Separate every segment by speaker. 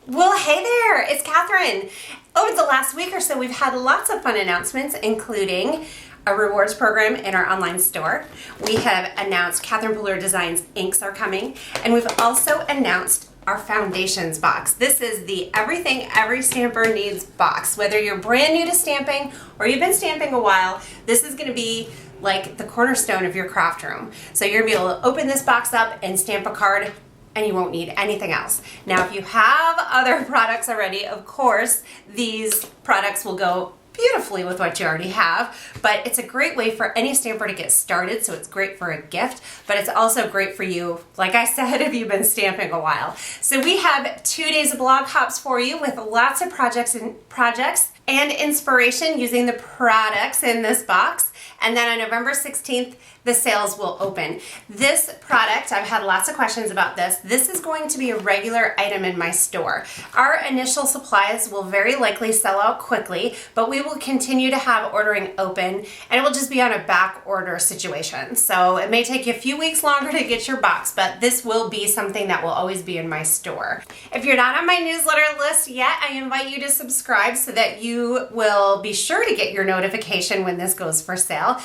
Speaker 1: Well, hey there, it's Catherine. Over the last week or so, we've had lots of fun announcements, including a rewards program in our online store. We have announced Catherine Pooler Designs inks are coming, and we've also announced our foundations box. This is the everything every stamper needs box. Whether you're brand new to stamping or you've been stamping a while, this is gonna be like the cornerstone of your craft room. So you're gonna be able to open this box up and stamp a card and you won't need anything else. Now, if you have other products already, of course, these products will go beautifully with what you already have, but it's a great way for any stamper to get started, so it's great for a gift, but it's also great for you, like I said, if you've been stamping a while. So we have 2 days of blog hops for you with lots of projects and inspiration using the products in this box. And then on November 16th, the sales will open. This product, I've had lots of questions about this. This is going to be a regular item in my store. Our initial supplies will very likely sell out quickly, but we will continue to have ordering open, and it will just be on a back order situation. So it may take you a few weeks longer to get your box, but this will be something that will always be in my store. If you're not on my newsletter list yet, I invite you to subscribe so that you will be sure to get your notification when this goes for sale.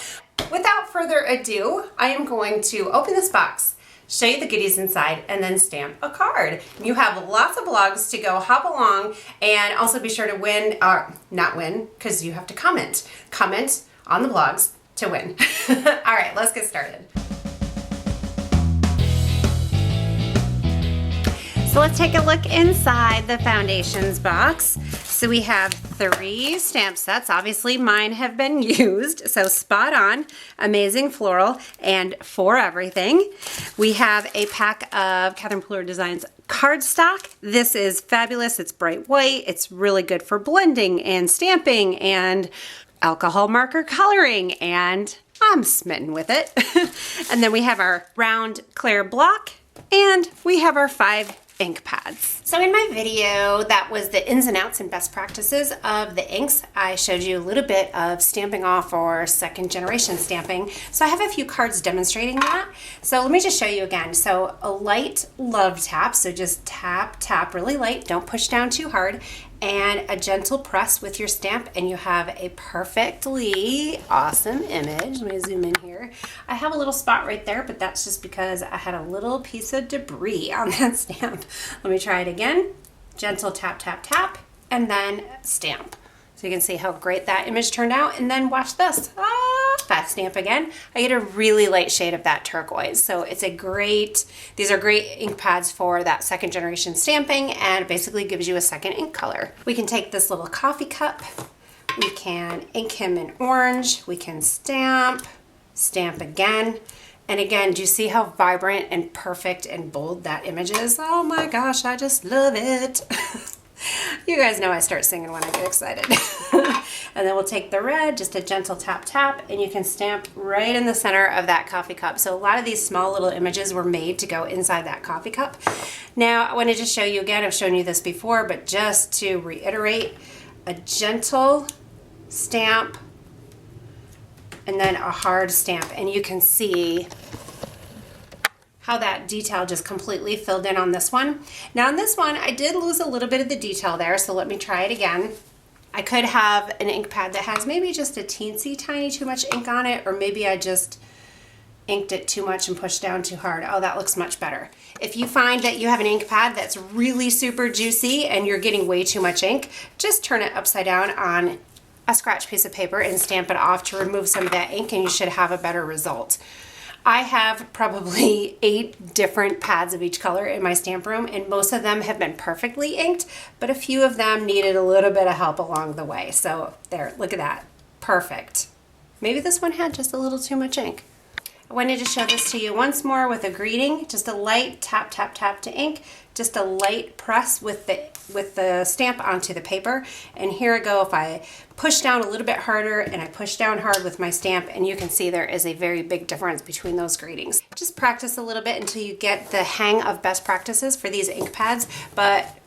Speaker 1: Without further ado, I am going to open this box, show you the goodies inside, and then stamp a card. You have lots of blogs to go hop along, and also be sure to win, or not win, because you have to comment on the blogs to win. All right, let's get started. So let's take a look inside the foundations box. So we have 3 stamp sets. Obviously mine have been used, so spot on, amazing floral, and for everything. We have a pack of Catherine Pooler Designs cardstock. This is fabulous. It's bright white. It's really good for blending and stamping and alcohol marker coloring, and I'm smitten with it. And then we have our round clear block, and we have our 5 ink pads. So in my video that was the ins and outs and best practices of the inks, I showed you a little bit of stamping off or second generation stamping. So I have a few cards demonstrating that. So let me just show you again. So a light love tap, so just tap really light, don't push down too hard, and a gentle press with your stamp, and you have a perfectly awesome image. Let me zoom in here. I have a little spot right there, but that's just because I had a little piece of debris on that stamp. Let me try it again. Gentle tap, tap, tap, and then stamp. So you can see how great that image turned out, and then watch this. Fast stamp again. I get a really light shade of that turquoise. So it's a great, these are great ink pads for that second generation stamping, and it basically gives you a second ink color. We can take this little coffee cup, we can ink him in orange, we can stamp again. And again, do you see how vibrant and perfect and bold that image is? Oh my gosh, I just love it. You guys know I start singing when I get excited. And then we'll take the red, just a gentle tap tap, and you can stamp right in the center of that coffee cup. So a lot of these small little images were made to go inside that coffee cup. Now I want to just show you again, I've shown you this before, but just to reiterate, a gentle stamp and then a hard stamp, and you can see how that detail just completely filled in on this one. Now on this one, I did lose a little bit of the detail there, so let me try it again. I could have an ink pad that has maybe just a teensy tiny too much ink on it, or maybe I just inked it too much and pushed down too hard. Oh, that looks much better. If you find that you have an ink pad that's really super juicy and you're getting way too much ink, just turn it upside down on a scratch piece of paper and stamp it off to remove some of that ink, and you should have a better result. I have probably 8 different pads of each color in my stamp room, and most of them have been perfectly inked, but a few of them needed a little bit of help along the way. So there, look at that, perfect. Maybe this one had just a little too much ink. I wanted to show this to you once more with a greeting, just a light tap, tap, tap to ink, just a light press with the stamp onto the paper. And here I go, if I push down a little bit harder and I push down hard with my stamp, and you can see there is a very big difference between those greetings. Just practice a little bit until you get the hang of best practices for these ink pads, but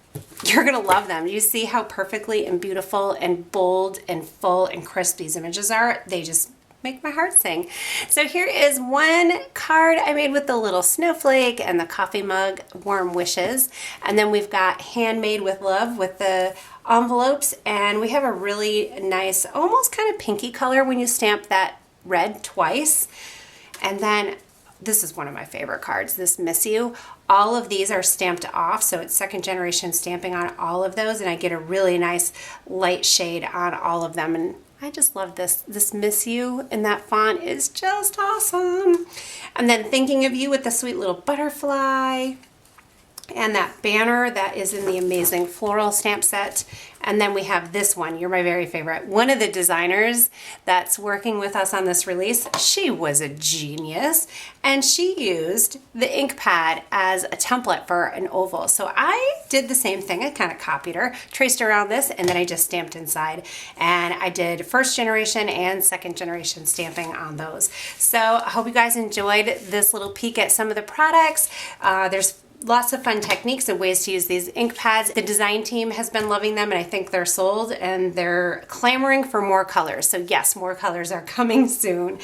Speaker 1: you're gonna love them. You see how perfectly and beautiful and bold and full and crisp these images are? They just make my heart sing. So here is one card I made with the little snowflake and the coffee mug, warm wishes. And then we've got handmade with love with the envelopes, and we have a really nice, almost kind of pinky color when you stamp that red twice. And then this is one of my favorite cards, this Miss You. All of these are stamped off, so it's second generation stamping on all of those, and I get a really nice light shade on all of them. And I just love this. This Miss You in that font is just awesome. And then Thinking of You with the sweet little butterfly. And that banner that is in the Amazing Floral stamp set. And then we have this one, you're my very favorite. One of the designers that's working with us on this release, she was a genius, and she used the ink pad as a template for an oval. So I did the same thing. I kind of copied her, traced around this, and then I just stamped inside. And I did first generation and second generation stamping on those. So I hope you guys enjoyed this little peek at some of the products. There's lots of fun techniques and ways to use these ink pads. The design team has been loving them, and I think they're sold, and they're clamoring for more colors. So yes, more colors are coming soon.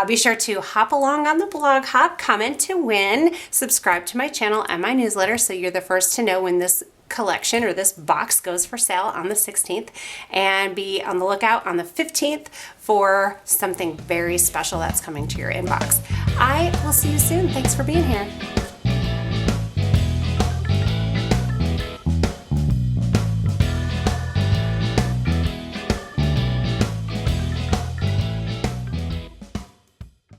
Speaker 1: Be sure to hop along on the blog hop, comment to win, subscribe to my channel and my newsletter so you're the first to know when this collection or this box goes for sale on the 16th, and be on the lookout on the 15th for something very special that's coming to your inbox. I will see you soon. Thanks for being here.